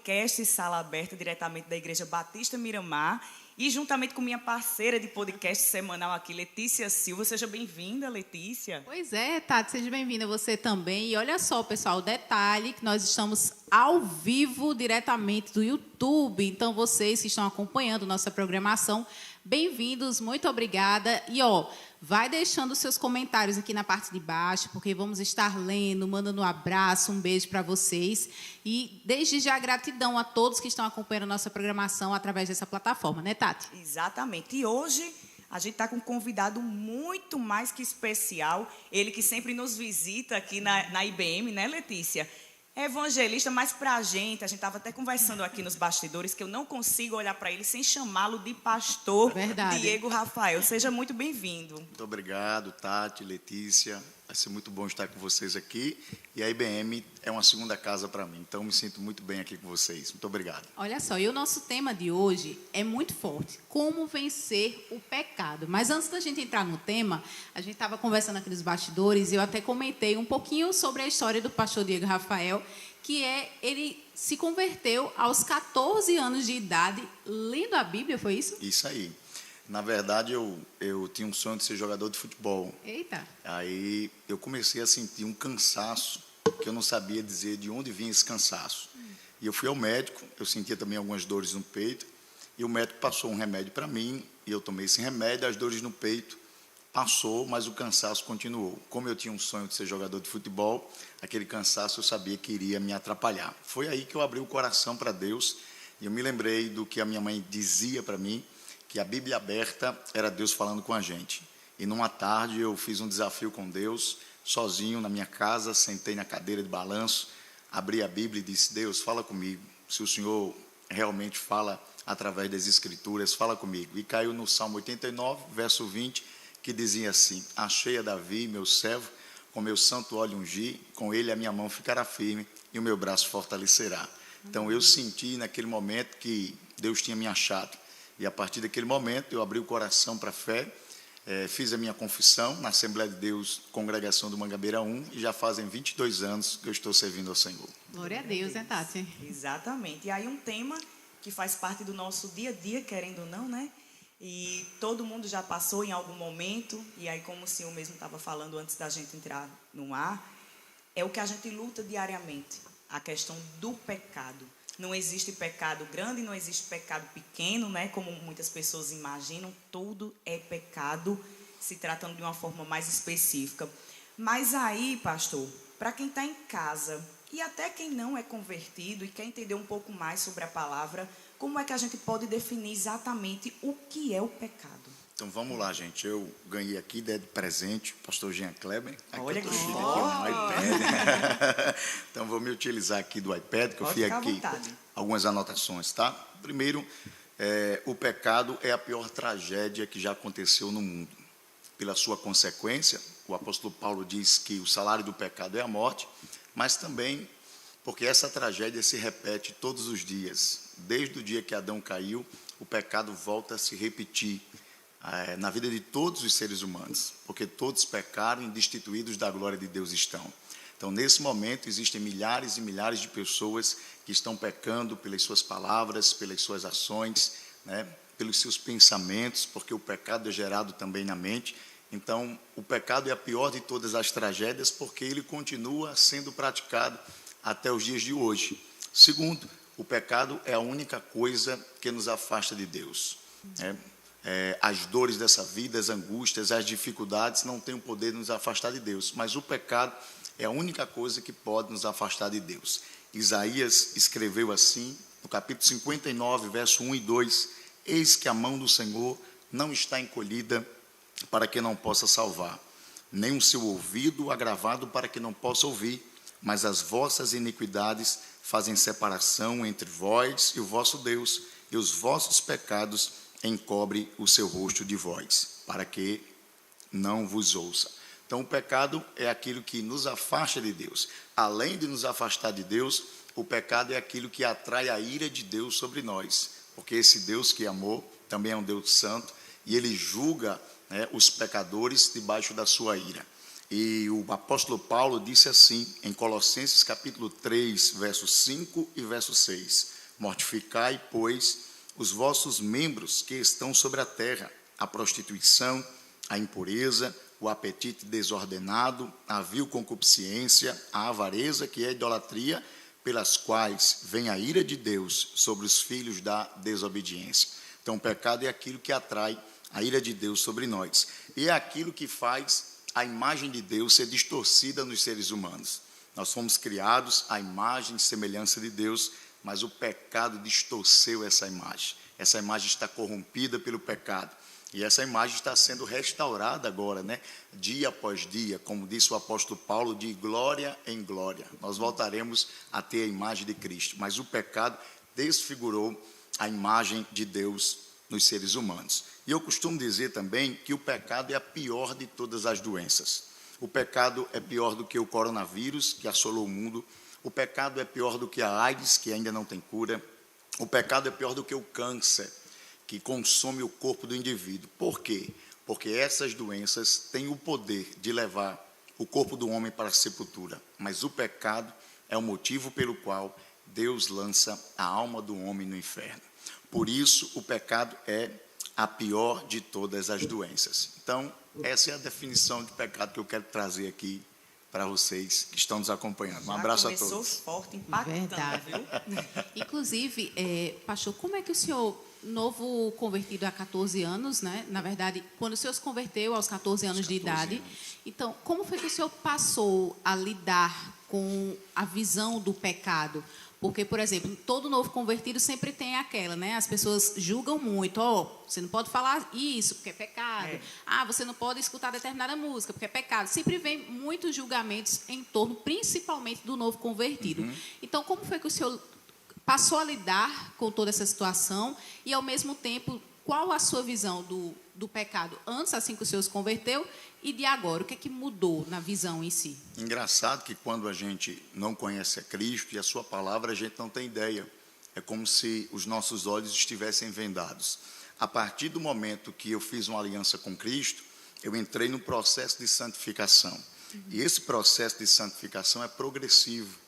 podcast Sala Aberta, diretamente da Igreja Batista Miramar. E juntamente com minha parceira de podcast semanal aqui, Letícia Silva. Seja bem-vinda, Letícia. Pois é, Tati, seja bem-vinda você também. E olha só, pessoal, o detalhe que nós estamos ao vivo diretamente do YouTube. Então, vocês que estão acompanhando nossa programação, bem-vindos, muito obrigada. E, vai deixando seus comentários aqui na parte de baixo, porque vamos estar lendo, mandando um abraço, um beijo para vocês. E, desde já, gratidão a todos que estão acompanhando a nossa programação através dessa plataforma, né, Tati? Exatamente. E hoje a gente está com um convidado muito mais que especial. Ele que sempre nos visita aqui na IBM, né, Letícia? É evangelista, mas para a gente estava até conversando aqui nos bastidores, que eu não consigo olhar para ele sem chamá-lo de pastor. Verdade. Diego Rafael. Seja muito bem-vindo. Muito obrigado, Tati, Letícia. Vai ser muito bom estar com vocês aqui. E a IBM é uma segunda casa para mim, então me sinto muito bem aqui com vocês. Muito obrigado. Olha só, e o nosso tema de hoje é muito forte, como vencer o pecado. Mas antes da gente entrar no tema, a gente estava conversando aqui nos bastidores e eu até comentei um pouquinho sobre a história do pastor Diego Rafael, que ele se converteu aos 14 anos de idade, lendo a Bíblia, foi isso? Isso aí. Na verdade, eu tinha um sonho de ser jogador de futebol. Eita! Aí eu comecei a sentir um cansaço, que eu não sabia dizer de onde vinha esse cansaço. E eu fui ao médico, eu sentia também algumas dores no peito, e o médico passou um remédio para mim, e eu tomei esse remédio, as dores no peito passou, mas o cansaço continuou. Como eu tinha um sonho de ser jogador de futebol, aquele cansaço eu sabia que iria me atrapalhar. Foi aí que eu abri o coração para Deus, e eu me lembrei do que a minha mãe dizia para mim, que a Bíblia aberta era Deus falando com a gente. E numa tarde eu fiz um desafio com Deus, sozinho na minha casa, sentei na cadeira de balanço, abri a Bíblia e disse: Deus, fala comigo. Se o Senhor realmente fala através das Escrituras, fala comigo. E caiu no Salmo 89, verso 20, que dizia assim: achei a Davi, meu servo, com meu santo óleo ungi, com ele a minha mão ficará firme e o meu braço fortalecerá. Então eu senti naquele momento que Deus tinha me achado. E a partir daquele momento eu abri o coração para a fé, fiz a minha confissão na Assembleia de Deus, Congregação do Mangabeira 1, e já fazem 22 anos que eu estou servindo ao Senhor. Glória a Deus, né, Tati? Exatamente. E aí um tema que faz parte do nosso dia a dia, querendo ou não, né? E todo mundo já passou em algum momento, e aí como o senhor mesmo estava falando antes da gente entrar no ar, é o que a gente luta diariamente, a questão do pecado. Não existe pecado grande, não existe pecado pequeno, né? Como muitas pessoas imaginam, tudo é pecado, se tratando de uma forma mais específica. Mas aí, pastor, para quem está em casa e até quem não é convertido e quer entender um pouco mais sobre a palavra, como é que a gente pode definir exatamente o que é o pecado? Então vamos lá, gente. Eu ganhei aqui, de presente, o pastor Jean Kleber. Olha que aqui um iPad. Então vou me utilizar aqui do iPad, que eu fiz aqui algumas anotações, tá? Primeiro, o pecado é a pior tragédia que já aconteceu no mundo. Pela sua consequência, o apóstolo Paulo diz que o salário do pecado é a morte, mas também porque essa tragédia se repete todos os dias. Desde o dia que Adão caiu, o pecado volta a se repetir na vida de todos os seres humanos, porque todos pecaram e destituídos da glória de Deus estão. Então, nesse momento, existem milhares e milhares de pessoas que estão pecando pelas suas palavras, pelas suas ações, né, pelos seus pensamentos, porque o pecado é gerado também na mente. Então, o pecado é a pior de todas as tragédias, porque ele continua sendo praticado até os dias de hoje. Segundo, o pecado é a única coisa que nos afasta de Deus. As dores dessa vida, as angústias, as dificuldades não têm o poder de nos afastar de Deus, mas o pecado é a única coisa que pode nos afastar de Deus. Isaías escreveu assim, no capítulo 59, verso 1 e 2, eis que a mão do Senhor não está encolhida para que não possa salvar, nem o seu ouvido agravado para que não possa ouvir, mas as vossas iniquidades fazem separação entre vós e o vosso Deus, e os vossos pecados encobre o seu rosto de vós, para que não vos ouça. Então, o pecado é aquilo que nos afasta de Deus. Além de nos afastar de Deus, o pecado é aquilo que atrai a ira de Deus sobre nós, porque esse Deus que amou também é um Deus santo, e ele julga, os pecadores debaixo da sua ira. E o apóstolo Paulo disse assim, em Colossenses capítulo 3, verso 5 e verso 6, Mortificai, pois, os vossos membros que estão sobre a terra, a prostituição, a impureza, o apetite desordenado, a vil concupiscência, a avareza, que é a idolatria, pelas quais vem a ira de Deus sobre os filhos da desobediência. Então, o pecado é aquilo que atrai a ira de Deus sobre nós. E é aquilo que faz a imagem de Deus ser distorcida nos seres humanos. Nós fomos criados à imagem e semelhança de Deus, mas o pecado distorceu essa imagem. Essa imagem está corrompida pelo pecado. E essa imagem está sendo restaurada agora, né? Dia após dia, como disse o apóstolo Paulo, de glória em glória. Nós voltaremos a ter a imagem de Cristo. Mas o pecado desfigurou a imagem de Deus nos seres humanos. E eu costumo dizer também que o pecado é a pior de todas as doenças. O pecado é pior do que o coronavírus, que assolou o mundo. O pecado é pior do que a AIDS, que ainda não tem cura. O pecado é pior do que o câncer, que consome o corpo do indivíduo. Por quê? Porque essas doenças têm o poder de levar o corpo do homem para a sepultura. Mas o pecado é o motivo pelo qual Deus lança a alma do homem no inferno. Por isso, o pecado é a pior de todas as doenças. Então, essa é a definição de pecado que eu quero trazer aqui para vocês que estão nos acompanhando. Um abraço a todos. Começou forte, impactante, viu? Inclusive, pastor, como é que o senhor, novo convertido há 14 anos, né? Na verdade, quando o senhor se converteu aos 14 anos de idade, então, como foi que o senhor passou a lidar com a visão do pecado? Porque, por exemplo, todo novo convertido sempre tem aquela, né? As pessoas julgam muito. Você não pode falar isso, porque é pecado. Você não pode escutar determinada música, porque é pecado. Sempre vem muitos julgamentos em torno, principalmente, do novo convertido. Então, como foi que o senhor passou a lidar com toda essa situação e, ao mesmo tempo, qual a sua visão do pecado antes, assim que o senhor se converteu, e de agora? O que é que mudou na visão em si? Engraçado que quando a gente não conhece a Cristo e a sua palavra, a gente não tem ideia. É como se os nossos olhos estivessem vendados. A partir do momento que eu fiz uma aliança com Cristo, eu entrei no processo de santificação. E esse processo de santificação é progressivo.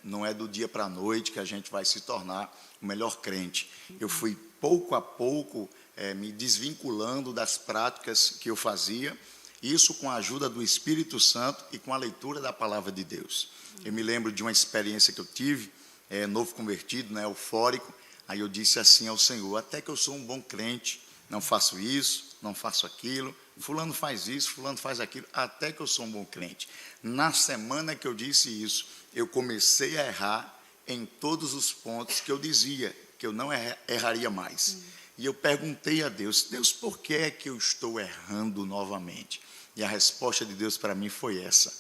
Não é do dia para a noite que a gente vai se tornar o melhor crente. Eu fui pouco a pouco me desvinculando das práticas que eu fazia, isso com a ajuda do Espírito Santo e com a leitura da palavra de Deus. Eu me lembro de uma experiência que eu tive, novo convertido, né, eufórico, aí eu disse assim ao Senhor: até que eu sou um bom crente, não faço isso, não faço aquilo, fulano faz isso, fulano faz aquilo, até que eu sou um bom crente. Na semana que eu disse isso, eu comecei a errar em todos os pontos que eu dizia que eu não erraria mais. E eu perguntei a Deus: Deus, por que é que eu estou errando novamente? E a resposta de Deus para mim foi essa: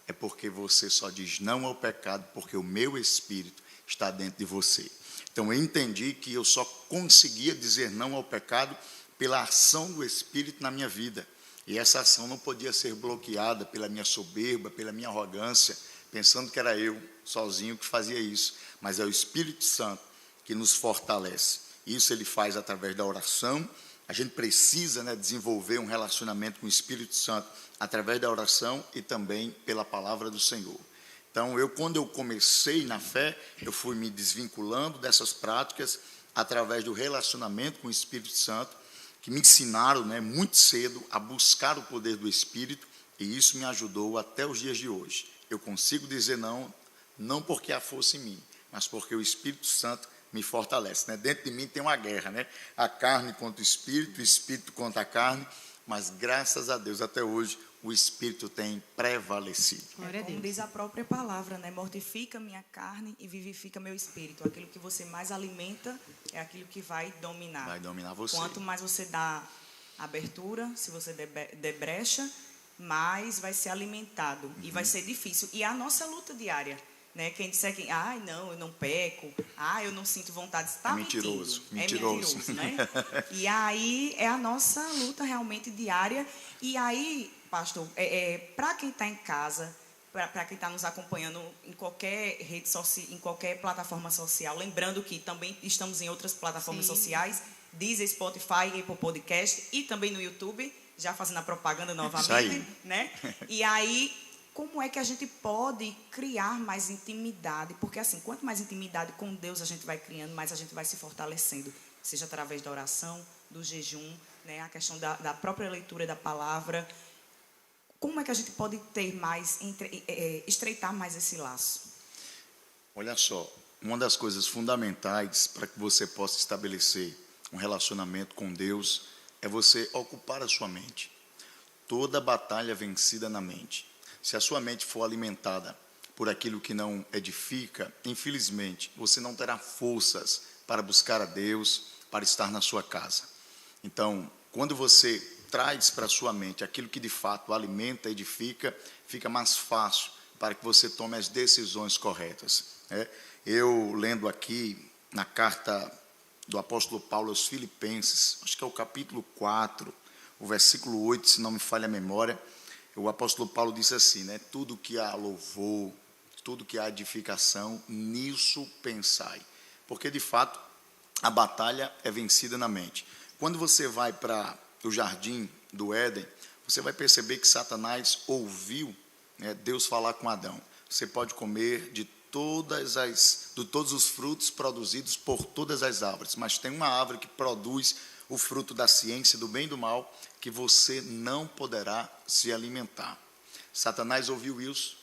é porque você só diz não ao pecado porque o meu Espírito está dentro de você. Então eu entendi que eu só conseguia dizer não ao pecado pela ação do Espírito na minha vida. E essa ação não podia ser bloqueada pela minha soberba, pela minha arrogância, pensando que era eu sozinho que fazia isso. Mas é o Espírito Santo que nos fortalece. Isso ele faz através da oração. A gente precisa, né, desenvolver um relacionamento com o Espírito Santo através da oração e também pela palavra do Senhor. Então, quando eu comecei na fé, eu fui me desvinculando dessas práticas através do relacionamento com o Espírito Santo, que me ensinaram, né, muito cedo a buscar o poder do Espírito, e isso me ajudou até os dias de hoje. Eu consigo dizer não porque há força em mim, mas porque o Espírito Santo me fortalece, né? Dentro de mim tem uma guerra, né? A carne contra o Espírito contra a carne, mas graças a Deus até hoje o Espírito tem prevalecido. Como diz a própria palavra, né? Mortifica minha carne e vivifica meu espírito. Aquilo que você mais alimenta é aquilo que vai dominar. Vai dominar você. Quanto mais você dá abertura, se você der brecha, mais vai ser alimentado e vai ser difícil. E é a nossa luta diária. Né? Quem disser que, não, eu não peco, eu não sinto vontade, está mentiroso. Mentindo. É mentiroso, né? E aí é a nossa luta realmente diária. E aí, pastor, para quem está em casa, para quem está nos acompanhando em qualquer rede social, em qualquer plataforma social, lembrando que também estamos em outras plataformas sociais, Deezer, Spotify, Apple Podcast e também no YouTube, já fazendo a propaganda novamente, né? E aí como é que a gente pode criar mais intimidade? Porque, assim, quanto mais intimidade com Deus a gente vai criando, mais a gente vai se fortalecendo, seja através da oração, do jejum, né? A questão da própria leitura da palavra. Como é que a gente pode ter mais, estreitar mais esse laço? Olha só, uma das coisas fundamentais para que você possa estabelecer um relacionamento com Deus é você ocupar a sua mente. Toda batalha é vencida na mente. Se a sua mente for alimentada por aquilo que não edifica, infelizmente, você não terá forças para buscar a Deus, para estar na sua casa. Então, quando você traz para a sua mente aquilo que de fato alimenta, edifica, fica mais fácil para que você tome as decisões corretas. Eu, lendo aqui na carta do apóstolo Paulo aos Filipenses, acho que é o capítulo 4, o versículo 8, se não me falha a memória, o apóstolo Paulo disse assim, né? Tudo que há louvor, tudo que há edificação, nisso pensai. Porque, de fato, a batalha é vencida na mente. Quando você vai para o jardim do Éden, você vai perceber que Satanás ouviu, né, Deus falar com Adão. Você pode comer de todos os frutos produzidos por todas as árvores, mas tem uma árvore que produz o fruto da ciência do bem e do mal, que você não poderá se alimentar. Satanás ouviu isso,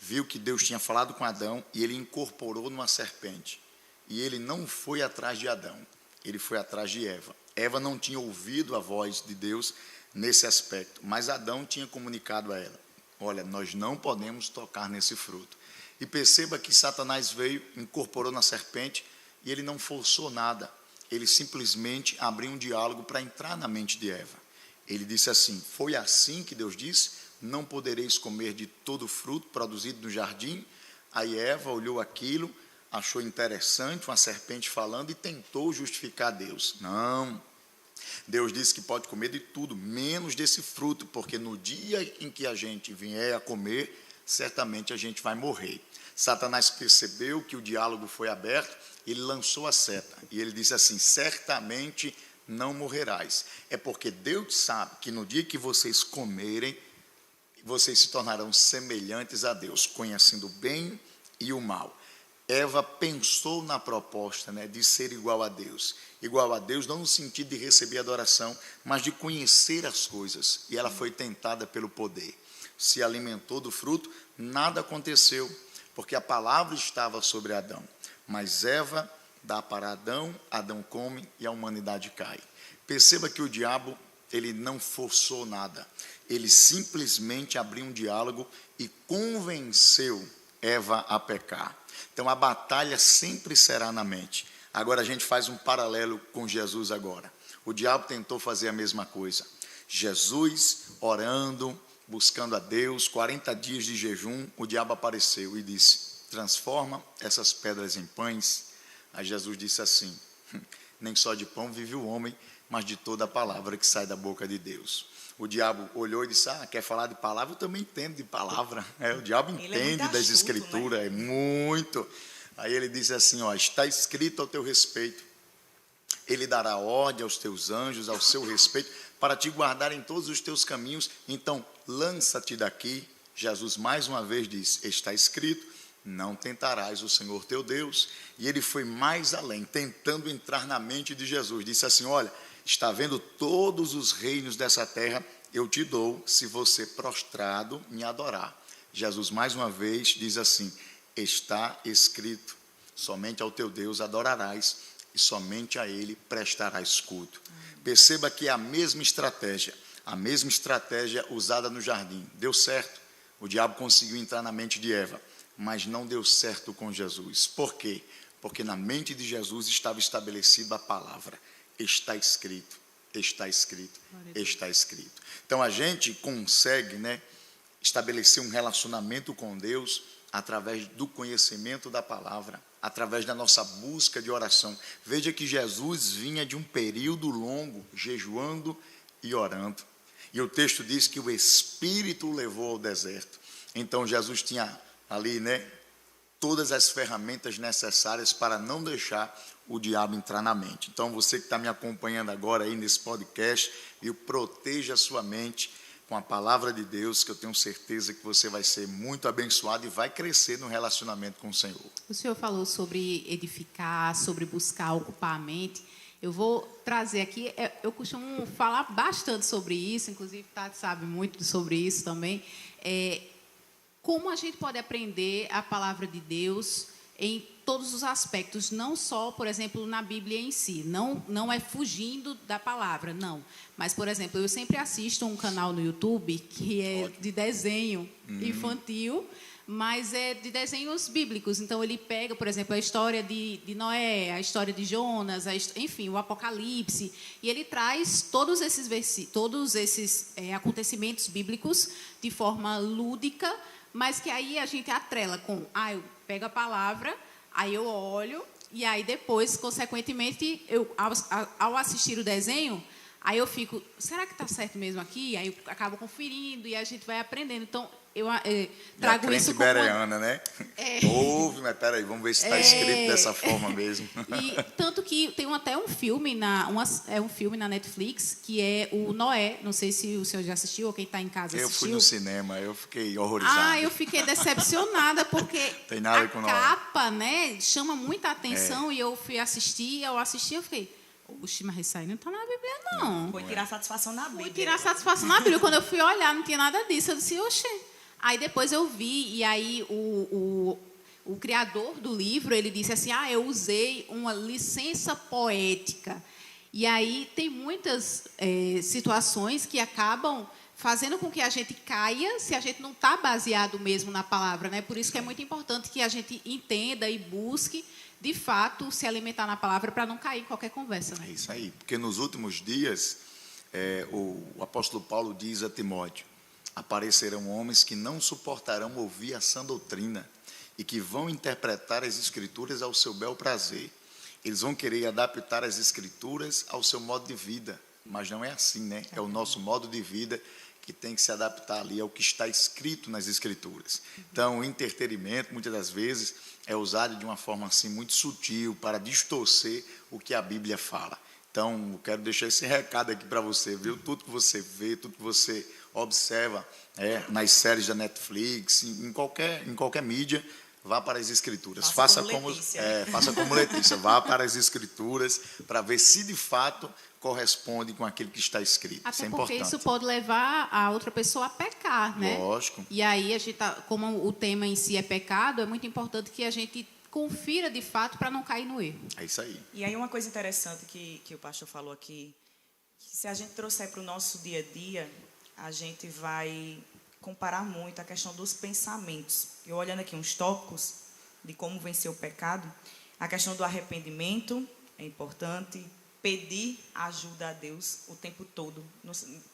viu que Deus tinha falado com Adão e ele incorporou numa serpente. E ele não foi atrás de Adão, ele foi atrás de Eva. Eva não tinha ouvido a voz de Deus nesse aspecto, mas Adão tinha comunicado a ela, olha, nós não podemos tocar nesse fruto. E perceba que Satanás veio, incorporou na serpente e ele não forçou nada. Ele simplesmente abriu um diálogo para entrar na mente de Eva. Ele disse assim, foi assim que Deus disse, não podereis comer de todo fruto produzido no jardim. Aí Eva olhou aquilo, achou interessante uma serpente falando e tentou justificar Deus. Não, Deus disse que pode comer de tudo, menos desse fruto, porque no dia em que a gente vier a comer, certamente a gente vai morrer. Satanás percebeu que o diálogo foi aberto, ele lançou a seta e ele disse assim, certamente não morrerás. É porque Deus sabe que no dia que vocês comerem, vocês se tornarão semelhantes a Deus, conhecendo o bem e o mal. Eva pensou na proposta, né, de ser igual a Deus não no sentido de receber adoração, mas de conhecer as coisas, e ela foi tentada pelo poder, se alimentou do fruto, nada aconteceu, porque a palavra estava sobre Adão, mas Eva dá para Adão, Adão come e a humanidade cai. Perceba que o diabo, ele não forçou nada, ele simplesmente abriu um diálogo e convenceu Eva a pecar. Então a batalha sempre será na mente. Agora a gente faz um paralelo com Jesus agora. O diabo tentou fazer a mesma coisa. Jesus orando, buscando a Deus, 40 dias de jejum, o diabo apareceu e disse, transforma essas pedras em pães. Aí Jesus disse assim, nem só de pão vive o homem, mas de toda a palavra que sai da boca de Deus. O diabo olhou e disse, quer falar de palavra? Eu também entendo de palavra. O diabo entende das escrituras, né? Muito. Aí ele disse assim, está escrito ao teu respeito, ele dará ordem aos teus anjos, ao seu respeito, para te guardar em todos os teus caminhos, então lança-te daqui. Jesus mais uma vez diz, está escrito, não tentarás o Senhor teu Deus. E ele foi mais além, tentando entrar na mente de Jesus, disse assim, olha, está vendo todos os reinos dessa terra, eu te dou, se você prostrado me adorar. Jesus mais uma vez diz assim, está escrito, somente ao teu Deus adorarás e somente a ele prestarás culto. Perceba que é a mesma estratégia usada no jardim. Deu certo, o diabo conseguiu entrar na mente de Eva, mas não deu certo com Jesus. Por quê? Porque na mente de Jesus estava estabelecida a palavra, está escrito, está escrito, está escrito. Então a gente consegue, estabelecer um relacionamento com Deus através do conhecimento da palavra, através da nossa busca de oração. Veja que Jesus vinha de um período longo, jejuando e orando. E o texto diz que o Espírito o levou ao deserto. Então Jesus tinha ali, todas as ferramentas necessárias para não deixar o diabo entrar na mente. Então você que está me acompanhando agora aí nesse podcast, proteja a sua mente, com a palavra de Deus, que eu tenho certeza que você vai ser muito abençoado e vai crescer no relacionamento com o Senhor. O senhor falou sobre edificar, sobre buscar ocupar a mente. Eu vou trazer aqui, eu costumo falar bastante sobre isso, inclusive Tati sabe muito sobre isso também. Como a gente pode aprender a palavra de Deus em todos os aspectos, não só, por exemplo, na Bíblia em si, não é fugindo da palavra, não. Mas, por exemplo, eu sempre assisto um canal no YouTube que é de desenho infantil, mas é de desenhos bíblicos. Então, ele pega, por exemplo, a história de Noé, a história de Jonas, enfim, o Apocalipse, e ele traz todos esses acontecimentos bíblicos de forma lúdica, mas que aí a gente atrela com, eu pego a palavra, aí eu olho, e aí depois, consequentemente, ao assistir o desenho, aí eu fico, será que está certo mesmo aqui? Aí eu acabo conferindo e a gente vai aprendendo. Então, eu trago isso como... bereana, né? Ouve, mas peraí, vamos ver se está escrito dessa forma mesmo. E tanto que tem até um filme um filme na Netflix, que é o Noé. Não sei se o senhor já assistiu ou quem está em casa assistiu. Eu fui no cinema, eu fiquei horrorizado. Eu fiquei decepcionada, porque tem nada a com capa, né, chama muita atenção, e eu fui assistir, eu fiquei... Oxe, mas isso aí não está na Bíblia, não. Foi tirar satisfação na Bíblia. Foi tirar satisfação na Bíblia. Quando eu fui olhar, não tinha nada disso. Eu disse, oxe. Aí depois eu vi, e aí o criador do livro, ele disse assim, eu usei uma licença poética. E aí tem muitas situações que acabam fazendo com que a gente caia se a gente não está baseado mesmo na palavra, né? Por isso que é muito importante que a gente entenda e busque, de fato, se alimentar na palavra para não cair em qualquer conversa. Né? É isso aí, porque nos últimos dias, o apóstolo Paulo diz a Timóteo, aparecerão homens que não suportarão ouvir a sã doutrina e que vão interpretar as Escrituras ao seu bel prazer. Eles vão querer adaptar as Escrituras ao seu modo de vida, mas não é assim, né? É o nosso modo de vida que tem que se adaptar ali ao que está escrito nas Escrituras. Então, o entretenimento, muitas das vezes, é usado de uma forma assim muito sutil para distorcer o que a Bíblia fala. Então, eu quero deixar esse recado aqui para você, viu? Tudo que você vê, tudo que você observa nas séries da Netflix, em qualquer mídia, vá para as Escrituras. Faça como Letícia, vá para as Escrituras para ver se de fato corresponde com aquilo que está escrito. Até isso é porque importante. isso pode levar a outra pessoa a pecar, né? Lógico. E aí, como o tema em si é pecado, é muito importante que a gente confira de fato para não cair no erro. É isso aí. E aí uma coisa interessante que o pastor falou aqui, que se a gente trouxer para o nosso dia a dia, a gente vai comparar muito a questão dos pensamentos. Eu olhando aqui uns tópicos de como vencer o pecado, a questão do arrependimento é importante, pedir ajuda a Deus o tempo todo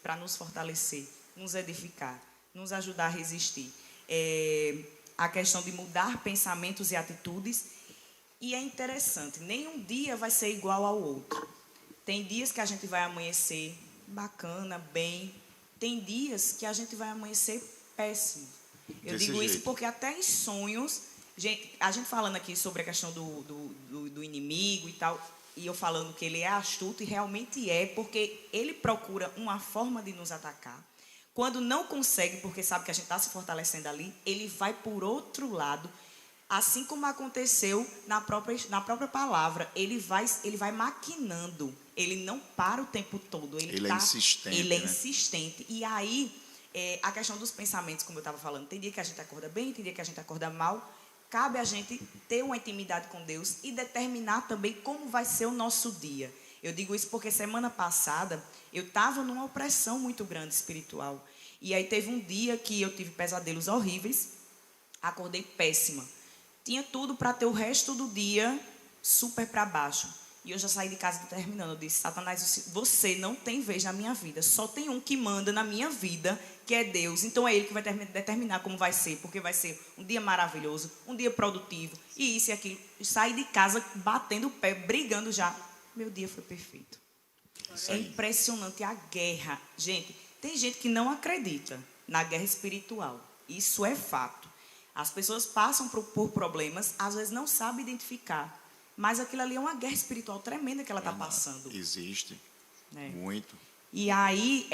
para nos fortalecer, nos edificar, nos ajudar a resistir. A questão de mudar pensamentos e atitudes. E é interessante, nenhum dia vai ser igual ao outro. Tem dias que a gente vai amanhecer bacana, bem. Tem dias que a gente vai amanhecer péssimo. Eu digo isso porque até em sonhos, a gente falando aqui sobre a questão do inimigo e tal, e eu falando que ele é astuto, e realmente é, porque ele procura uma forma de nos atacar. Quando não consegue, porque sabe que a gente está se fortalecendo ali, ele vai por outro lado, assim como aconteceu na própria palavra. Ele vai maquinando, ele não para o tempo todo. Ele é insistente. Ele é insistente. E aí, a questão dos pensamentos, como eu estava falando, tem dia que a gente acorda bem, tem dia que a gente acorda mal. Cabe a gente ter uma intimidade com Deus e determinar também como vai ser o nosso dia. Eu digo isso porque semana passada eu estava numa opressão muito grande espiritual. E aí teve um dia que eu tive pesadelos horríveis, acordei péssima. Tinha tudo para ter o resto do dia super para baixo. E eu já saí de casa determinando. Eu disse, Satanás, você não tem vez na minha vida. Só tem um que manda na minha vida, que é Deus. Então é Ele que vai determinar como vai ser. Porque vai ser um dia maravilhoso, um dia produtivo. E isso e aquilo. Saí de casa batendo o pé, brigando já. Meu dia foi perfeito. É impressionante a guerra. Gente, tem gente que não acredita na guerra espiritual. Isso é fato. As pessoas passam por problemas, às vezes não sabem identificar. Mas aquilo ali é uma guerra espiritual tremenda que ela está passando. Existe. Muito. E aí,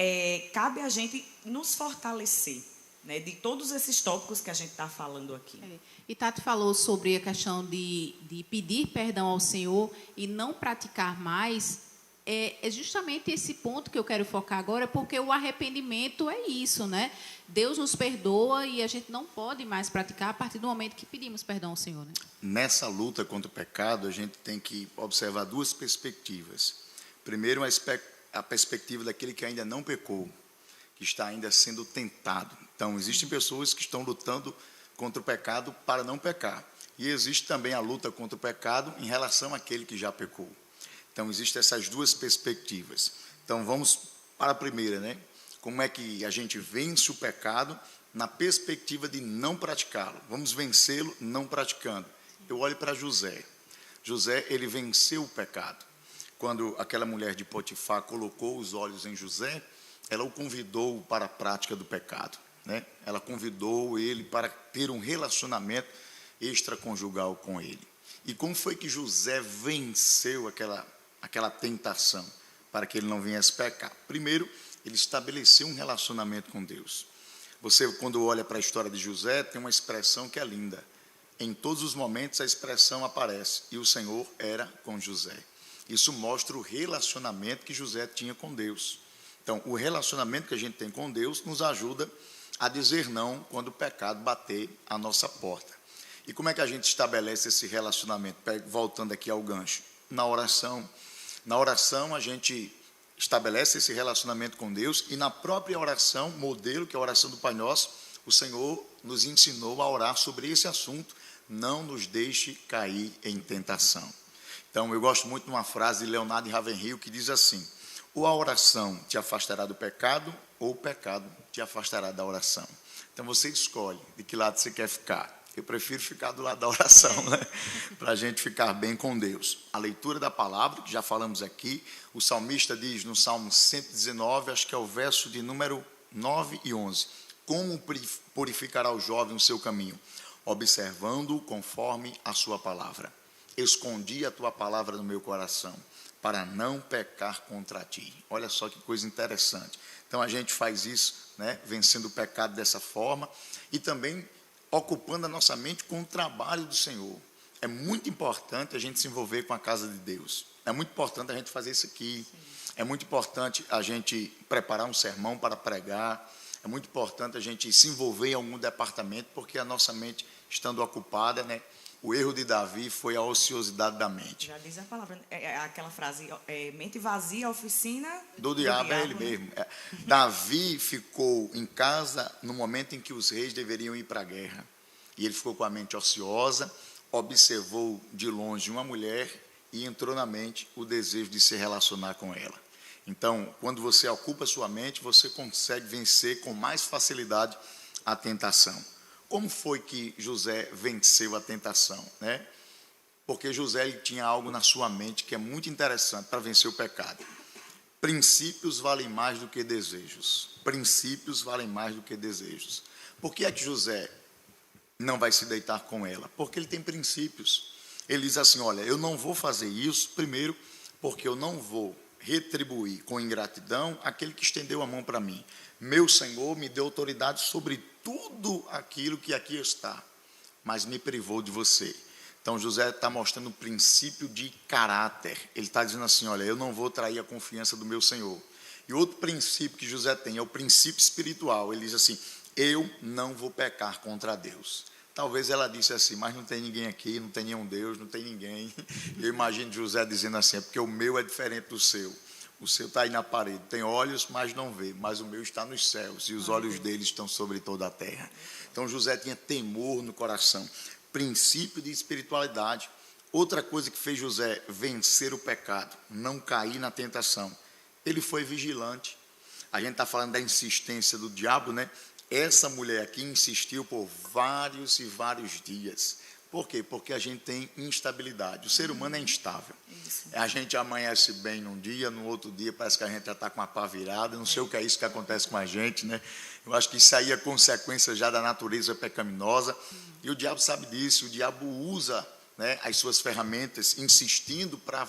cabe a gente nos fortalecer, né, de todos esses tópicos que a gente está falando aqui. E Tati falou sobre a questão de pedir perdão ao Senhor e não praticar mais. É justamente esse ponto que eu quero focar agora, porque o arrependimento é isso, né? Deus nos perdoa e a gente não pode mais praticar a partir do momento que pedimos perdão ao Senhor, né? Nessa luta contra o pecado, a gente tem que observar duas perspectivas. Primeiro, a perspectiva daquele que ainda não pecou, que está ainda sendo tentado. Então, existem pessoas que estão lutando contra o pecado para não pecar. E existe também a luta contra o pecado em relação àquele que já pecou. Então, existem essas duas perspectivas. Então, vamos para a primeira, né? Como é que a gente vence o pecado na perspectiva de não praticá-lo? Vamos vencê-lo não praticando. Eu olho para José. José, ele venceu o pecado. Quando aquela mulher de Potifar colocou os olhos em José, ela o convidou para a prática do pecado, né? Ela convidou ele para ter um relacionamento extraconjugal com ele. E como foi que José venceu aquela tentação para que ele não viesse pecar? Primeiro, ele estabeleceu um relacionamento com Deus. Você, quando olha para a história de José, tem uma expressão que é linda. Em todos os momentos a expressão aparece, e o Senhor era com José. Isso mostra o relacionamento que José tinha com Deus. Então, o relacionamento que a gente tem com Deus nos ajuda a dizer não quando o pecado bater à nossa porta. E como é que a gente estabelece esse relacionamento? Voltando aqui ao gancho. Na oração. Na oração, a gente estabelece esse relacionamento com Deus, e na própria oração, modelo, que é a oração do Pai Nosso, o Senhor nos ensinou a orar sobre esse assunto: não nos deixe cair em tentação. Então, eu gosto muito de uma frase de Leonardo Ravenhill que diz assim: ou a oração te afastará do pecado, ou o pecado te afastará da oração. Então, você escolhe de que lado você quer ficar. Eu prefiro ficar do lado da oração, né? Para a gente ficar bem com Deus. A leitura da palavra, que já falamos aqui, o salmista diz no Salmo 119, acho que é o verso de número 9 e 11, como purificará o jovem o seu caminho? Observando-o conforme a sua palavra. Escondi a tua palavra no meu coração, para não pecar contra ti. Olha só que coisa interessante. Então, a gente faz isso, né? Vencendo o pecado dessa forma, e também ocupando a nossa mente com o trabalho do Senhor. É muito importante a gente se envolver com a casa de Deus. É muito importante a gente fazer isso aqui. É muito importante a gente preparar um sermão para pregar. É muito importante a gente se envolver em algum departamento, porque a nossa mente estando ocupada, né? O erro de Davi foi a ociosidade da mente. Já diz a palavra, aquela frase, mente vazia, oficina do diabo, é ele mesmo. Davi ficou em casa no momento em que os reis deveriam ir para a guerra. E ele ficou com a mente ociosa, observou de longe uma mulher e entrou na mente o desejo de se relacionar com ela. Então, quando você ocupa sua mente, você consegue vencer com mais facilidade a tentação. Como foi que José venceu a tentação, né? Porque José, ele tinha algo na sua mente que é muito interessante para vencer o pecado. Princípios valem mais do que desejos. Princípios valem mais do que desejos. Por que é que José não vai se deitar com ela? Porque ele tem princípios. Ele diz assim: olha, eu não vou fazer isso, primeiro, porque eu não vou retribuir com ingratidão aquele que estendeu a mão para mim. Meu Senhor me deu autoridade sobre tudo aquilo que aqui está, mas me privou de você. Então, José está mostrando um princípio de caráter. Ele está dizendo assim: olha, eu não vou trair a confiança do meu Senhor. E outro princípio que José tem é o princípio espiritual. Ele diz assim: eu não vou pecar contra Deus. Talvez ela disse assim: mas não tem ninguém aqui, não tem nenhum Deus, não tem ninguém. Eu imagino José dizendo assim: é porque o meu é diferente do seu. O seu está aí na parede, tem olhos, mas não vê, mas o meu está nos céus, e os olhos dele estão sobre toda a terra. Então, José tinha temor no coração, princípio de espiritualidade. Outra coisa que fez José vencer o pecado, não cair na tentação, ele foi vigilante. A gente está falando da insistência do diabo, né? Essa mulher aqui insistiu por vários e vários dias. Por quê? Porque a gente tem instabilidade. O ser humano é instável. Isso. A gente amanhece bem num dia, no outro dia parece que a gente já está com uma pá virada. Não sei o que é isso que acontece com a gente, né? Eu acho que isso aí é consequência já da natureza pecaminosa. E o diabo sabe disso. O diabo usa né, as suas ferramentas, insistindo para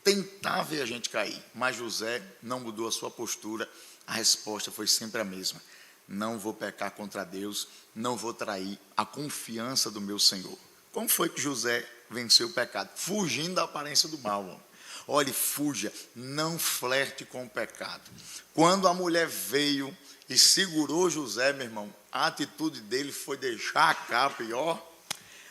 tentar ver a gente cair. Mas José não mudou a sua postura, a resposta foi sempre a mesma. Não vou pecar contra Deus, não vou trair a confiança do meu Senhor. Como foi que José venceu o pecado? Fugindo da aparência do mal. Olhe, fuja, não flerte com o pecado. Quando a mulher veio e segurou José, meu irmão, a atitude dele foi deixar a capa e,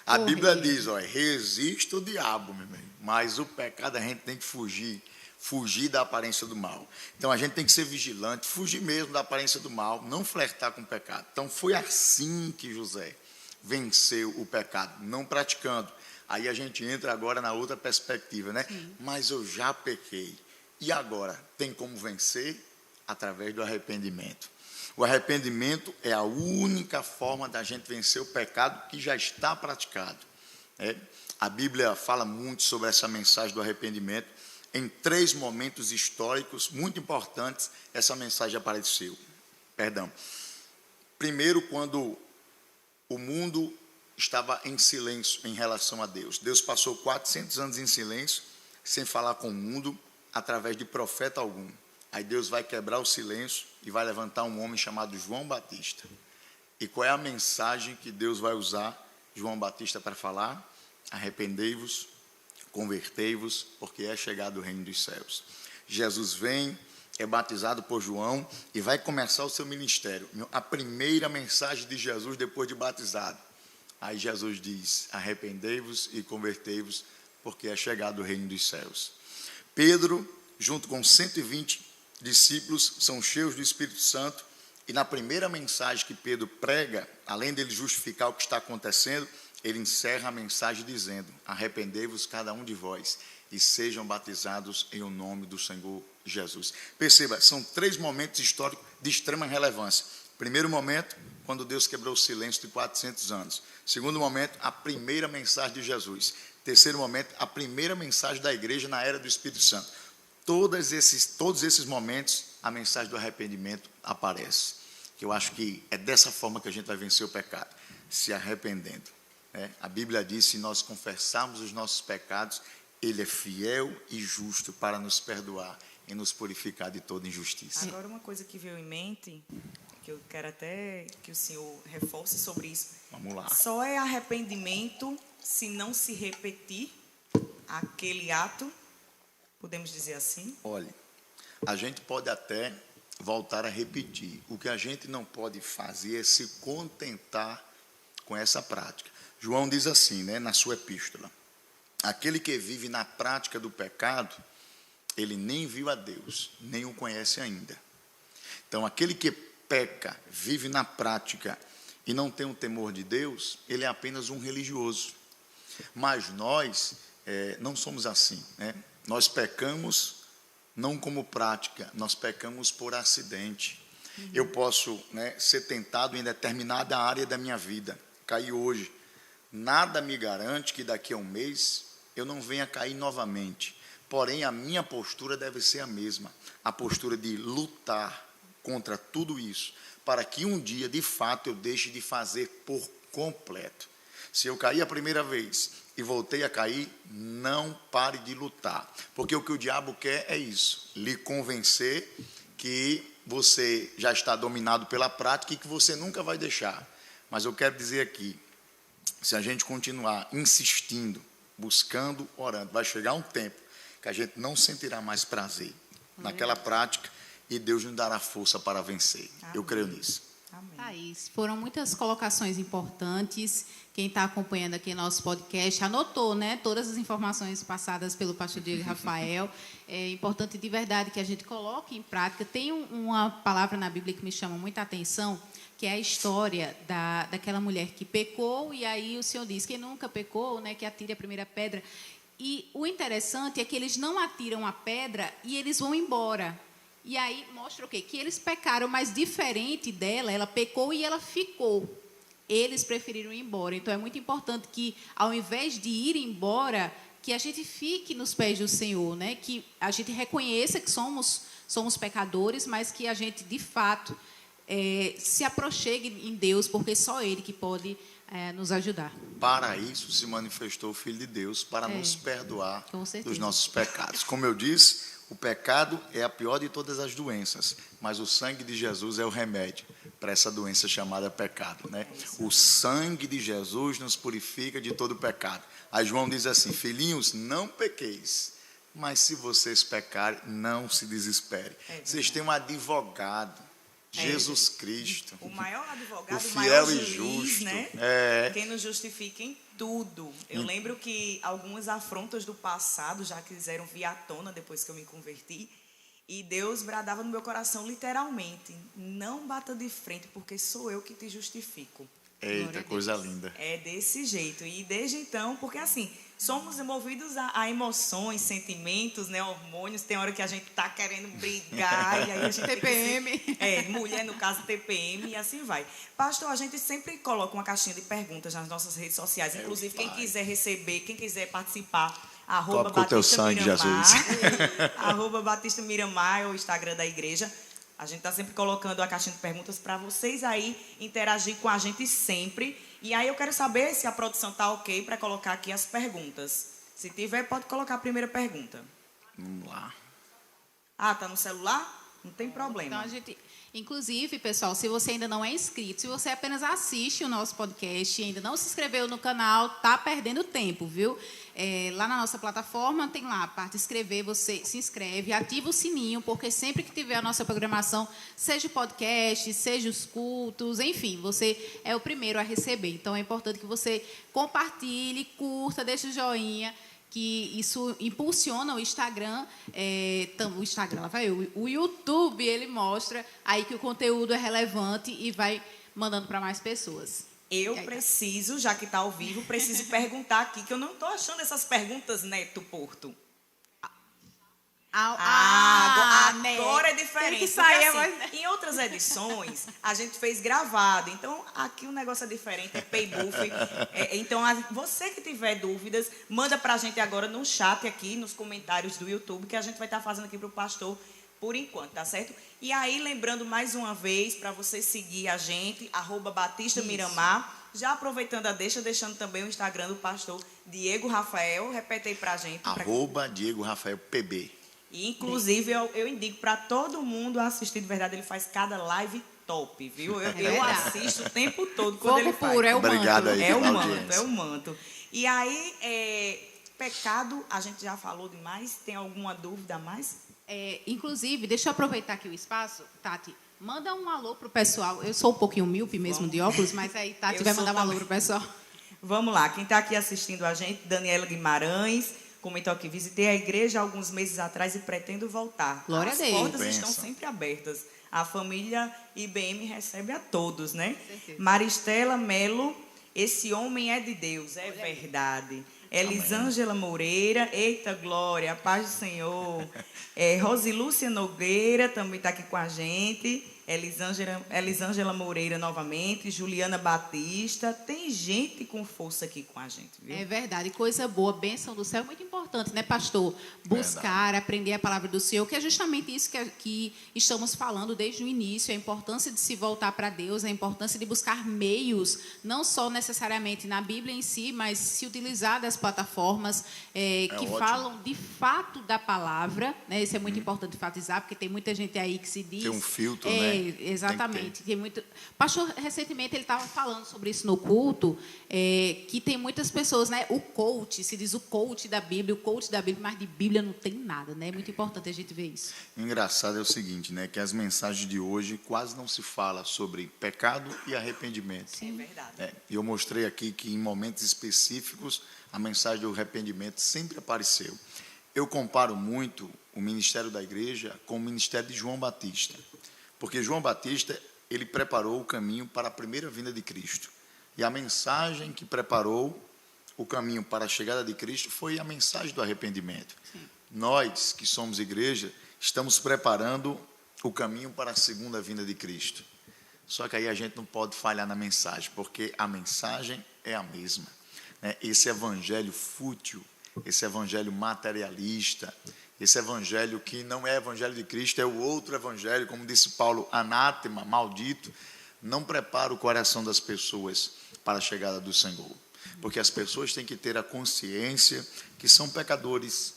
a Bíblia diz, resista o diabo, meu irmão, mas o pecado a gente tem que fugir da aparência do mal. Então a gente tem que ser vigilante, fugir mesmo da aparência do mal, não flertar com o pecado. Então foi assim que José venceu o pecado, não praticando. Aí a gente entra agora na outra perspectiva, né? Sim. Mas eu já pequei. E agora? Tem como vencer? Através do arrependimento. O arrependimento é a única forma da gente vencer o pecado que já está praticado. A Bíblia fala muito sobre essa mensagem do arrependimento. Em 3 momentos históricos muito importantes, essa mensagem apareceu. Primeiro, quando o mundo estava em silêncio em relação a Deus. Deus passou 400 anos em silêncio, sem falar com o mundo, através de profeta algum. Aí Deus vai quebrar o silêncio e vai levantar um homem chamado João Batista. E qual é a mensagem que Deus vai usar João Batista para falar? Arrependei-vos, convertei-vos, porque é chegado o reino dos céus. Jesus vem, é batizado por João e vai começar o seu ministério. A primeira mensagem de Jesus depois de batizado. Aí Jesus diz, arrependei-vos e convertei-vos, porque é chegado o reino dos céus. Pedro, junto com 120 discípulos, são cheios do Espírito Santo, e na primeira mensagem que Pedro prega, além dele justificar o que está acontecendo, ele encerra a mensagem dizendo, arrependei-vos cada um de vós, e sejam batizados em o nome do Senhor Jesus. Perceba, são 3 momentos históricos de extrema relevância. Primeiro momento, quando Deus quebrou o silêncio de 400 anos. Segundo momento, a primeira mensagem de Jesus. Terceiro momento, a primeira mensagem da igreja na era do Espírito Santo. Todos esses momentos, a mensagem do arrependimento aparece. Que eu acho que é dessa forma que a gente vai vencer o pecado, se arrependendo. A Bíblia diz, se nós confessarmos os nossos pecados, Ele é fiel e justo para nos perdoar e nos purificar de toda injustiça. Agora, uma coisa que veio em mente, que eu quero até que o senhor reforce sobre isso. Vamos lá. Só é arrependimento se não se repetir aquele ato, podemos dizer assim? Olha, a gente pode até voltar a repetir. O que a gente não pode fazer é se contentar com essa prática. João diz assim, na sua epístola, aquele que vive na prática do pecado, ele nem viu a Deus, nem o conhece ainda. Então, aquele que peca, vive na prática e não tem o temor de Deus, ele é apenas um religioso. Mas nós não somos assim, Nós pecamos não como prática, nós pecamos por acidente. Eu posso ser tentado em determinada área da minha vida, cair hoje. Nada me garante que daqui a um mês eu não venha cair novamente. Porém, a minha postura deve ser a mesma, a postura de lutar contra tudo isso, para que um dia, de fato, eu deixe de fazer por completo. Se eu caí a primeira vez e voltei a cair, não pare de lutar, porque o que o diabo quer é isso, lhe convencer que você já está dominado pela prática e que você nunca vai deixar. Mas eu quero dizer aqui, se a gente continuar insistindo, buscando, orando, vai chegar um tempo que a gente não sentirá mais prazer naquela prática e Deus nos dará força para vencer. Amém. Eu creio nisso. Amém. Thaís, foram muitas colocações importantes. Quem está acompanhando aqui nosso podcast anotou, todas as informações passadas pelo pastor Diego e Rafael. É importante de verdade que a gente coloque em prática. Tem uma palavra na Bíblia que me chama muita atenção, que é a história daquela mulher que pecou, e aí o Senhor diz, quem nunca pecou, que atire a primeira pedra. E o interessante é que eles não atiram a pedra e eles vão embora. E aí mostra o quê? Que eles pecaram, mas diferente dela, ela pecou e ela ficou. Eles preferiram ir embora. Então é muito importante que, ao invés de ir embora, que a gente fique nos pés do Senhor, que a gente reconheça que somos pecadores, mas que a gente, de fato, se aproxime em Deus, porque só Ele que pode nos ajudar. Para isso se manifestou o Filho de Deus, para nos perdoar dos nossos pecados. Como eu disse, o pecado é a pior de todas as doenças, mas o sangue de Jesus é o remédio para essa doença chamada pecado, né? O sangue de Jesus nos purifica de todo pecado. Aí João diz assim: filhinhos, não pequeis, mas se vocês pecarem, não se desesperem. Vocês têm um advogado, Jesus Cristo, o maior advogado, o fiel maior e juiz, justo, né? Quem nos justifica em tudo. Eu lembro que algumas afrontas do passado já quiseram vir à tona depois que eu me converti, e Deus bradava no meu coração literalmente: não bata de frente, porque sou eu que te justifico. Eita, coisa linda. É desse jeito. E desde então, porque assim, somos movidos a emoções, sentimentos, né, hormônios. Tem hora que a gente tá querendo brigar, e aí a gente TPM. Mulher, no caso, TPM, e assim vai. Pastor, a gente sempre coloca uma caixinha de perguntas nas nossas redes sociais. Inclusive, quem quiser receber, quem quiser participar, @Batista Miramar, @Batista Miramar é o Instagram da igreja. A gente está sempre colocando a caixinha de perguntas para vocês aí interagir com a gente sempre. E aí eu quero saber se a produção está ok para colocar aqui as perguntas. Se tiver, pode colocar a primeira pergunta. Vamos lá. Tá no celular? Não tem problema. Então, inclusive, pessoal, se você ainda não é inscrito, se você apenas assiste o nosso podcast e ainda não se inscreveu no canal, tá perdendo tempo, viu? Lá na nossa plataforma tem lá a parte inscrever, você se inscreve, ativa o sininho, porque sempre que tiver a nossa programação, seja o podcast, seja os cultos, enfim, você é o primeiro a receber. Então, é importante que você compartilhe, curta, deixe o joinha, que isso impulsiona o Instagram, o YouTube, ele mostra aí que o conteúdo é relevante e vai mandando para mais pessoas. Eu preciso, já que está ao vivo, preciso perguntar aqui, que eu não estou achando essas perguntas, Neto Porto. Agora é diferente. Tem que sair, assim, em outras edições, a gente fez gravado. Então, aqui o negócio é diferente, é pay-buff. Então, você que tiver dúvidas, manda para a gente agora no chat aqui, nos comentários do YouTube, que a gente vai estar fazendo aqui para o pastor por enquanto, tá certo? E aí, lembrando mais uma vez, para você seguir a gente, @Batista Miramar. Já aproveitando a deixando também o Instagram do pastor Diego Rafael. Repete aí para a gente. Diego Rafael PB. E, inclusive, eu indico para todo mundo assistir, de verdade, ele faz cada live top, viu? Eu assisto o tempo todo quando ele faz. Puro, é o Obrigado manto. aí É o manto. E aí, pecado, a gente já falou demais. Tem alguma dúvida a mais? Inclusive, deixa eu aproveitar aqui o espaço, Tati. Manda um alô pro pessoal. Eu sou um pouquinho míope mesmo de óculos, mas aí Tati vai mandar um alô pro pessoal. Vamos lá, quem está aqui assistindo a gente, Daniela Guimarães, comentou aqui: visitei a igreja há alguns meses atrás e pretendo voltar. Glória a Deus. As portas estão sempre abertas. A família IBM recebe a todos, né? certeza. Maristela Melo, esse homem é de Deus, é verdade. Elisângela Moreira, eita glória, a paz do Senhor. Rosilúcia Nogueira também está aqui com a gente. Elisângela Moreira novamente, Juliana Batista. Tem gente com força aqui com a gente, viu? É verdade, coisa boa, bênção do céu, é muito importante, né, pastor? Buscar, aprender a palavra do Senhor, que é justamente isso que estamos falando desde o início, a importância de se voltar para Deus, a importância de buscar meios, não só necessariamente na Bíblia em si, mas se utilizar das plataformas que falam de fato da palavra, né? Isso é muito importante enfatizar, porque tem muita gente aí que se diz... Tem um filtro, né? Exatamente. Tem muito... Pastor, recentemente ele estava falando sobre isso no culto, que tem muitas pessoas, né? O coach, se diz o coach da Bíblia, mas de Bíblia não tem nada, né? É muito importante a gente ver isso. O engraçado é o seguinte, né? Que as mensagens de hoje quase não se fala sobre pecado e arrependimento. Sim, é verdade. E eu mostrei aqui que em momentos específicos a mensagem do arrependimento sempre apareceu. Eu comparo muito o ministério da igreja com o ministério de João Batista. Porque João Batista, ele preparou o caminho para a primeira vinda de Cristo. E a mensagem que preparou o caminho para a chegada de Cristo foi a mensagem do arrependimento. Sim. Nós, que somos igreja, estamos preparando o caminho para a segunda vinda de Cristo. Só que aí a gente não pode falhar na mensagem, porque a mensagem é a mesma. Esse evangelho fútil, esse evangelho materialista, Esse evangelho que não é evangelho de Cristo, é o outro evangelho, como disse Paulo, anátema, maldito, não prepara o coração das pessoas para a chegada do Senhor. Porque as pessoas têm que ter a consciência que são pecadores,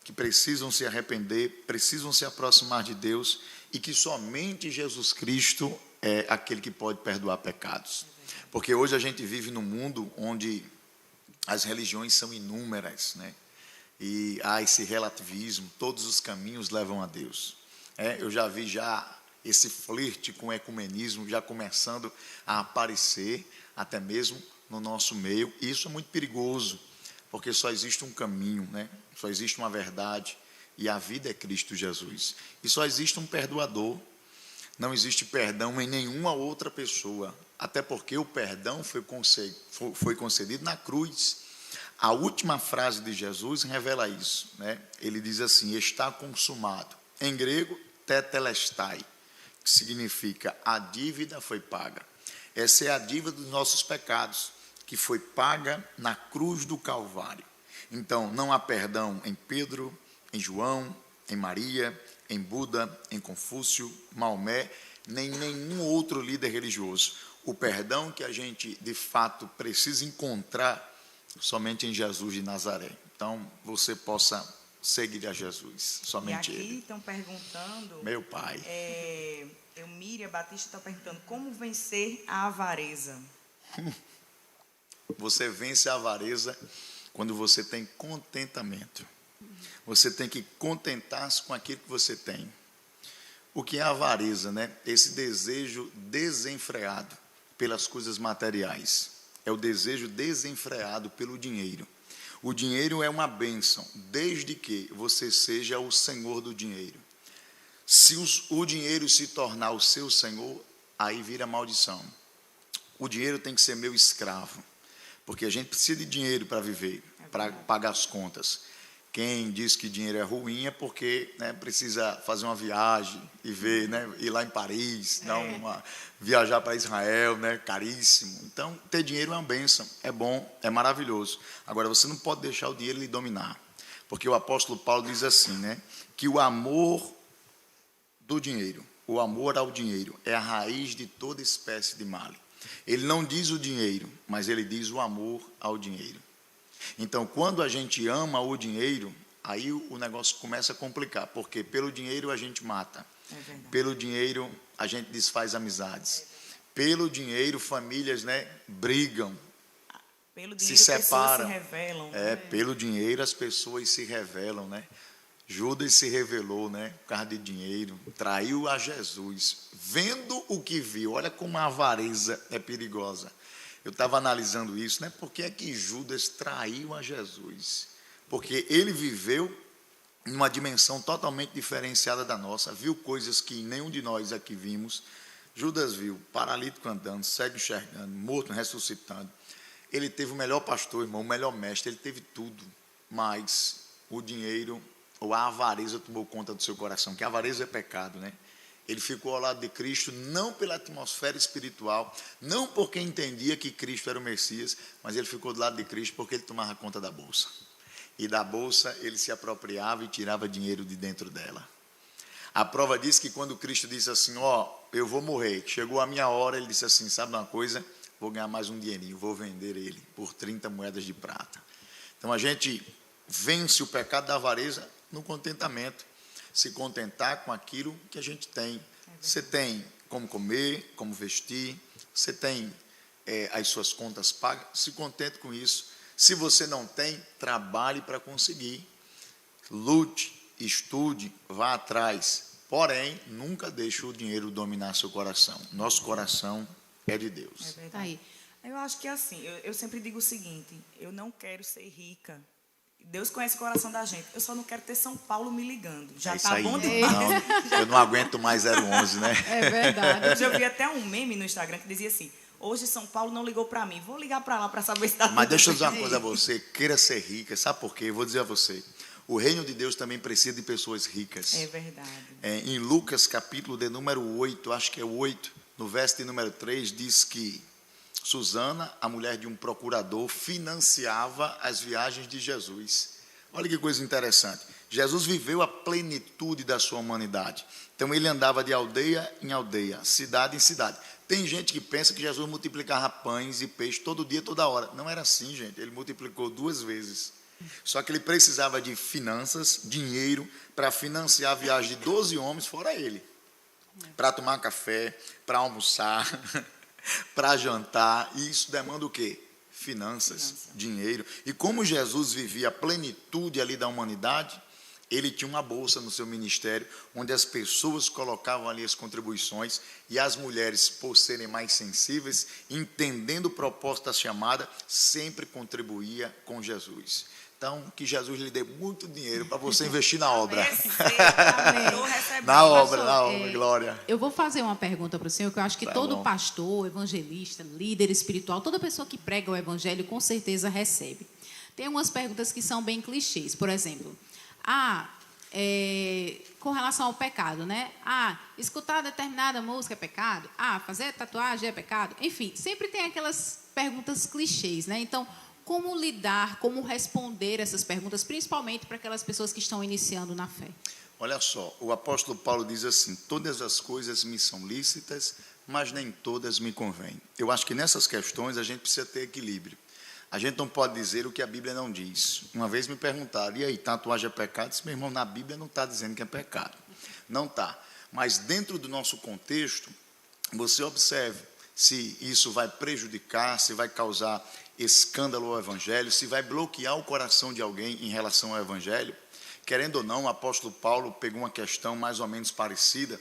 que precisam se arrepender, precisam se aproximar de Deus e que somente Jesus Cristo é aquele que pode perdoar pecados. Porque hoje a gente vive num mundo onde as religiões são inúmeras, né? E há esse relativismo, todos os caminhos levam a Deus. Eu já vi esse flerte com o ecumenismo já começando a aparecer, até mesmo no nosso meio, e isso é muito perigoso, porque só existe um caminho, né? Só existe uma verdade, e a vida é Cristo Jesus. E só existe um perdoador, não existe perdão em nenhuma outra pessoa, até porque o perdão foi concedido na cruz. A última frase de Jesus revela isso, né? Ele diz assim: está consumado. Em grego, tetelestai, que significa a dívida foi paga. Essa é a dívida dos nossos pecados, que foi paga na cruz do Calvário. Então, não há perdão em Pedro, em João, em Maria, em Buda, em Confúcio, Maomé, nem nenhum outro líder religioso. O perdão que a gente, de fato, precisa encontrar somente em Jesus de Nazaré. Então, você possa seguir a Jesus, somente Ele. E aqui Ele. estão perguntando... Meu pai. Miriam Batista está perguntando, como vencer a avareza? Você vence a avareza quando você tem contentamento. Você tem que contentar-se com aquilo que você tem. O que é a avareza, né? Esse desejo desenfreado pelas coisas materiais. É o desejo desenfreado pelo dinheiro. O dinheiro é uma bênção, desde que você seja o senhor do dinheiro. Se o dinheiro se tornar o seu senhor, aí vira maldição. O dinheiro tem que ser meu escravo, porque a gente precisa de dinheiro para viver, para pagar as contas. Quem diz que dinheiro é ruim é porque, né, precisa fazer uma viagem e ver, né, ir lá em Paris, viajar para Israel, né, caríssimo. Então, ter dinheiro é uma bênção, é bom, é maravilhoso. Agora, você não pode deixar o dinheiro lhe dominar, porque o apóstolo Paulo diz assim, né, que o amor do dinheiro, o amor ao dinheiro é a raiz de toda espécie de mal. Ele não diz o dinheiro, mas ele diz o amor ao dinheiro. Então, quando a gente ama o dinheiro, aí o negócio começa a complicar, porque pelo dinheiro a gente mata, pelo dinheiro a gente desfaz amizades, pelo dinheiro famílias, né, brigam, pelo dinheiro se separam, pessoas se revelam. Pelo dinheiro as pessoas se revelam, né? Judas se revelou, né, por causa de dinheiro, traiu a Jesus, vendo o que viu. Olha como a avareza é perigosa. Eu estava analisando isso, né? Por que é que Judas traiu a Jesus? Porque ele viveu em uma dimensão totalmente diferenciada da nossa, viu coisas que nenhum de nós aqui vimos. Judas viu paralítico andando, cego enxergando, morto ressuscitando. Ele teve o melhor pastor, irmão, o melhor mestre, ele teve tudo, mas o dinheiro ou a avareza tomou conta do seu coração, que a avareza é pecado, né? Ele ficou ao lado de Cristo, não pela atmosfera espiritual, não porque entendia que Cristo era o Messias, mas ele ficou do lado de Cristo porque ele tomava conta da bolsa. E da bolsa ele se apropriava e tirava dinheiro de dentro dela. A prova diz que quando Cristo disse assim, eu vou morrer, chegou a minha hora, ele disse assim, sabe uma coisa? Vou ganhar mais um dinheirinho, vou vender ele por 30 moedas de prata. Então a gente vence o pecado da avareza no contentamento. Se contentar com aquilo que a gente tem. Você tem como comer, como vestir, você tem as suas contas pagas, se contente com isso. Se você não tem, trabalhe para conseguir. Lute, estude, vá atrás. Porém, nunca deixe o dinheiro dominar seu coração. Nosso coração é de Deus. É verdade. Eu acho que é assim, eu sempre digo o seguinte, eu não quero ser rica. Deus conhece o coração da gente. Eu só não quero ter São Paulo me ligando. Já tá aí, bom demais. Não, eu não aguento mais 011, né? É verdade. Hoje eu vi até um meme no Instagram que dizia assim, hoje São Paulo não ligou para mim. Vou ligar para lá para saber se está tudo bem. Mas deixa eu dizer uma coisa a você. Queira ser rica. Sabe por quê? Eu vou dizer a você. O reino de Deus também precisa de pessoas ricas. É verdade. Em Lucas, capítulo de número 8, acho que é 8, no verso de número 3, diz que Susana, a mulher de um procurador, financiava as viagens de Jesus. Olha que coisa interessante. Jesus viveu a plenitude da sua humanidade. Então, ele andava de aldeia em aldeia, cidade em cidade. Tem gente que pensa que Jesus multiplicava pães e peixes todo dia, toda hora. Não era assim, gente. Ele multiplicou 2 vezes. Só que ele precisava de finanças, dinheiro, para financiar a viagem de 12 homens, fora ele. Para tomar café, para almoçar, para jantar. E isso demanda o quê? Finanças, dinheiro. E como Jesus vivia a plenitude ali da humanidade, ele tinha uma bolsa no seu ministério, onde as pessoas colocavam ali as contribuições, e as mulheres, por serem mais sensíveis, entendendo o propósito da chamada, sempre contribuía com Jesus. Então, que Jesus lhe dê muito dinheiro para você investir na obra. Na obra, glória. Eu vou fazer uma pergunta para o senhor, que eu acho que todo pastor, evangelista, líder espiritual, toda pessoa que prega o evangelho, com certeza recebe. Tem algumas perguntas que são bem clichês. Por exemplo, com relação ao pecado, né? Escutar determinada música é pecado? Fazer tatuagem é pecado? Enfim, sempre tem aquelas perguntas clichês, né? Então, como lidar, como responder essas perguntas, principalmente para aquelas pessoas que estão iniciando na fé? Olha só, o apóstolo Paulo diz assim: todas as coisas me são lícitas, mas nem todas me convêm. Eu acho que nessas questões a gente precisa ter equilíbrio. A gente não pode dizer o que a Bíblia não diz. Uma vez me perguntaram, e aí, tatuagem é pecado? Eu disse, meu irmão, na Bíblia não está dizendo que é pecado. Não está. Mas dentro do nosso contexto, você observe se isso vai prejudicar, se vai causar escândalo ao Evangelho, se vai bloquear o coração de alguém em relação ao Evangelho. Querendo ou não, o apóstolo Paulo pegou uma questão mais ou menos parecida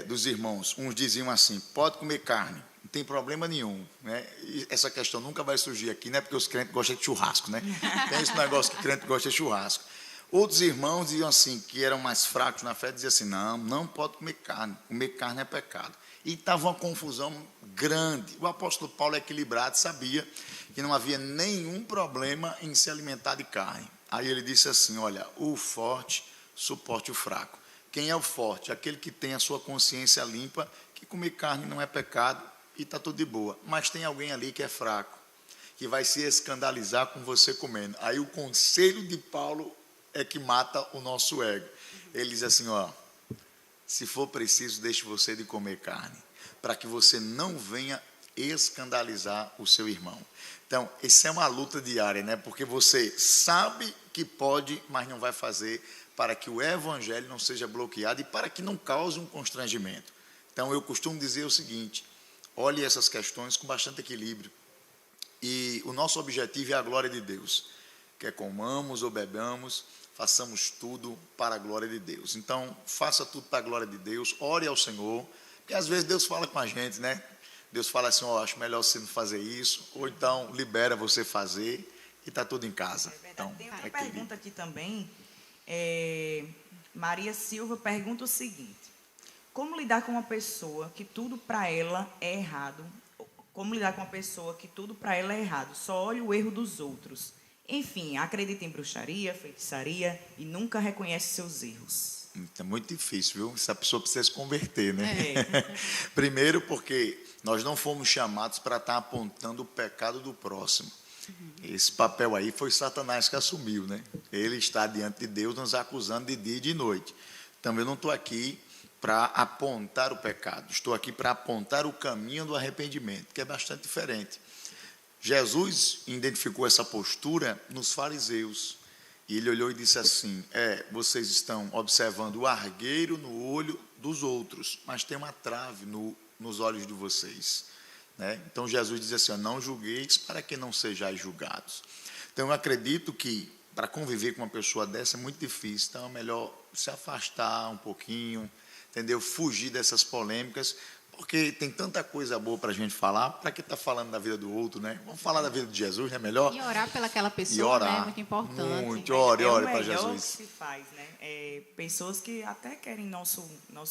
dos irmãos. Uns diziam assim, pode comer carne. Não tem problema nenhum, né? E essa questão nunca vai surgir aqui, né? Porque os crentes gostam de churrasco, né? Tem esse negócio que crente gosta de churrasco. Outros irmãos diziam assim, que eram mais fracos na fé, diziam assim, não pode comer carne é pecado. E estava uma confusão grande. O apóstolo Paulo é equilibrado, sabia que não havia nenhum problema em se alimentar de carne. Aí ele disse assim, olha, o forte suporte o fraco. Quem é o forte? Aquele que tem a sua consciência limpa, que comer carne não é pecado, e está tudo de boa. Mas tem alguém ali que é fraco, que vai se escandalizar com você comendo. Aí o conselho de Paulo é que mata o nosso ego. Ele diz assim, se for preciso, deixe você de comer carne, para que você não venha escandalizar o seu irmão. Então, isso é uma luta diária, né? Porque você sabe que pode, mas não vai fazer, para que o evangelho não seja bloqueado e para que não cause um constrangimento. Então, eu costumo dizer o seguinte, olhe essas questões com bastante equilíbrio. E o nosso objetivo é a glória de Deus. Quer comamos ou bebamos, façamos tudo para a glória de Deus. Então, faça tudo para a glória de Deus, ore ao Senhor, porque às vezes Deus fala com a gente, né? Deus fala assim, acho melhor você não fazer isso, ou então libera você fazer e está tudo em casa. Então, tem outra pergunta aqui também. Maria Silva pergunta o seguinte, como lidar com uma pessoa que tudo para ela é errado? Como lidar com uma pessoa que tudo para ela é errado? Só olha o erro dos outros. Enfim, acredita em bruxaria, feitiçaria e nunca reconhece seus erros. É muito difícil, viu? Essa pessoa precisa se converter, né? Primeiro porque nós não fomos chamados para estar apontando o pecado do próximo. Esse papel aí foi Satanás que assumiu, né? Ele está diante de Deus nos acusando de dia e de noite. Então, eu não estou aqui para apontar o pecado. Estou aqui para apontar o caminho do arrependimento, que é bastante diferente. Jesus identificou essa postura nos fariseus. E ele olhou e disse assim, vocês estão observando o argueiro no olho dos outros, mas tem uma trave nos olhos de vocês. Né? Então, Jesus diz assim, não julgueis para que não sejais julgados. Então, eu acredito que para conviver com uma pessoa dessa é muito difícil. Então, é melhor se afastar um pouquinho, entendeu? Fugir dessas polêmicas, porque tem tanta coisa boa para a gente falar, para que está falando da vida do outro, né? Vamos falar da vida de Jesus, né? Melhor? E orar pelaquela pessoa, né? É muito importante. Muito, ore para Jesus. É o melhor que se faz, né? Pessoas que até querem nosso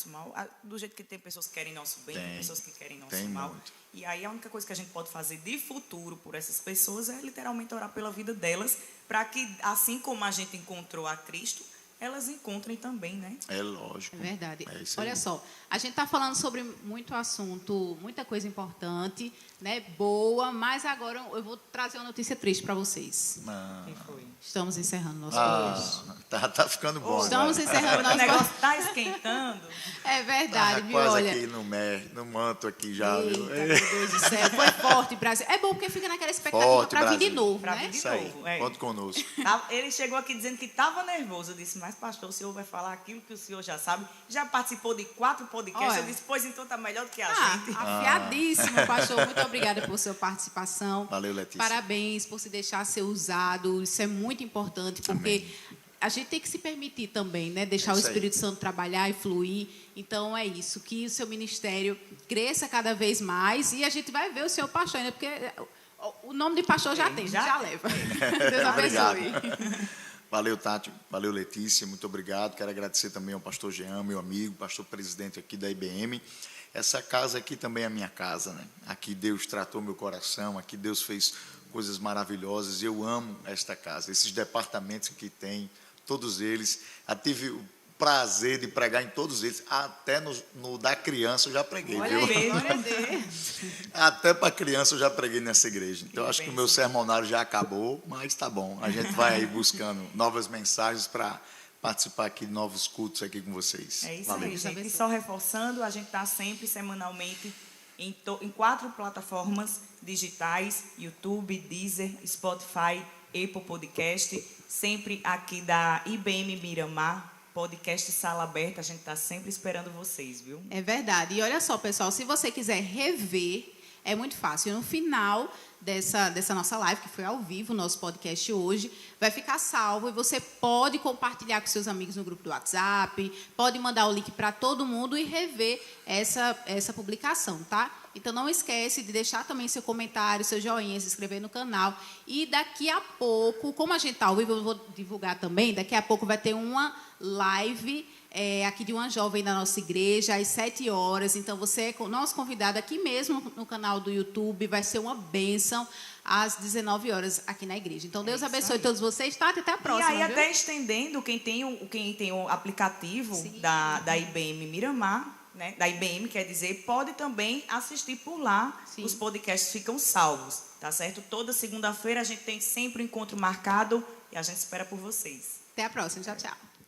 mal, do jeito que tem pessoas que querem nosso bem, tem pessoas que querem nosso mal. Muito. E aí a única coisa que a gente pode fazer de futuro por essas pessoas é literalmente orar pela vida delas, para que, assim como a gente encontrou a Cristo, elas encontrem também, né? É lógico. É verdade. Olha só, a gente está falando sobre muito assunto, muita coisa importante, né, boa, mas agora eu vou trazer uma notícia triste para vocês. Quem foi? Estamos encerrando nosso podcast. Tá ficando bom. Estamos encerrando nosso podcast. O negócio está esquentando. É verdade, viu? Quase Olha, aqui no manto aqui já, viu? eita, meu Deus do céu, foi forte, Brasil. É bom porque fica naquela expectativa para vir de novo, pra né? vir de Isso aí, novo, é. conta conosco. Ele chegou aqui dizendo que estava nervoso. Eu disse, mas pastor, o senhor vai falar aquilo que o senhor já sabe. Já participou de 4 podcasts. Olha. Eu disse, pois então está melhor do que a gente. Afiadíssimo, pastor. Muito obrigada por sua participação. Valeu, Letícia. Parabéns por se deixar ser usado. Isso é muito importante, porque a gente tem que se permitir também, né? Deixar o Espírito Santo trabalhar e fluir. Então, é isso. Que o seu ministério cresça cada vez mais. E a gente vai ver o seu pastor ainda, porque o nome de pastor já tem, já leva. Deus abençoe. Valeu, Tati. Valeu, Letícia. Muito obrigado. Quero agradecer também ao pastor Jean, meu amigo, pastor presidente aqui da IBM. Essa casa aqui também é a minha casa, né? Aqui Deus tratou meu coração, aqui Deus fez coisas maravilhosas. Eu amo esta casa, esses departamentos que tem, todos eles. Eu tive o prazer de pregar em todos eles, até no da criança eu já preguei. Olha viu? aí, glória a Deus. Até para criança eu já preguei nessa igreja. Então, acho que o meu sermonário já acabou, mas tá bom. A gente vai aí buscando novas mensagens para participar aqui de novos cultos aqui com vocês. É isso Valeu. aí, gente. E só reforçando, a gente está sempre, semanalmente, em 4 plataformas digitais, YouTube, Deezer, Spotify, Apple Podcast, sempre aqui da IBM Miramar, podcast Sala Aberta, a gente está sempre esperando vocês, viu? É verdade. E olha só, pessoal, se você quiser rever, é muito fácil. No final dessa nossa live, que foi ao vivo, nosso podcast hoje, vai ficar salvo e você pode compartilhar com seus amigos no grupo do WhatsApp, pode mandar o link para todo mundo e rever essa publicação, tá? Então, não esquece de deixar também seu comentário, seu joinha, se inscrever no canal. E daqui a pouco, como a gente está ao vivo, eu vou divulgar também, daqui a pouco vai ter uma live aqui de uma jovem da nossa igreja, às 7 horas. Então, você é nosso convidado aqui mesmo no canal do YouTube. Vai ser uma bênção às 19 horas aqui na igreja. Então, Deus abençoe todos vocês. Tá? Até a próxima. E aí, viu? até estendendo, quem tem o aplicativo da IBM Miramar, né, da IBM, quer dizer, pode também assistir por lá. Sim. Os podcasts ficam salvos, tá certo? Toda segunda-feira a gente tem sempre um encontro marcado e a gente espera por vocês. Até a próxima. Tchau, tchau.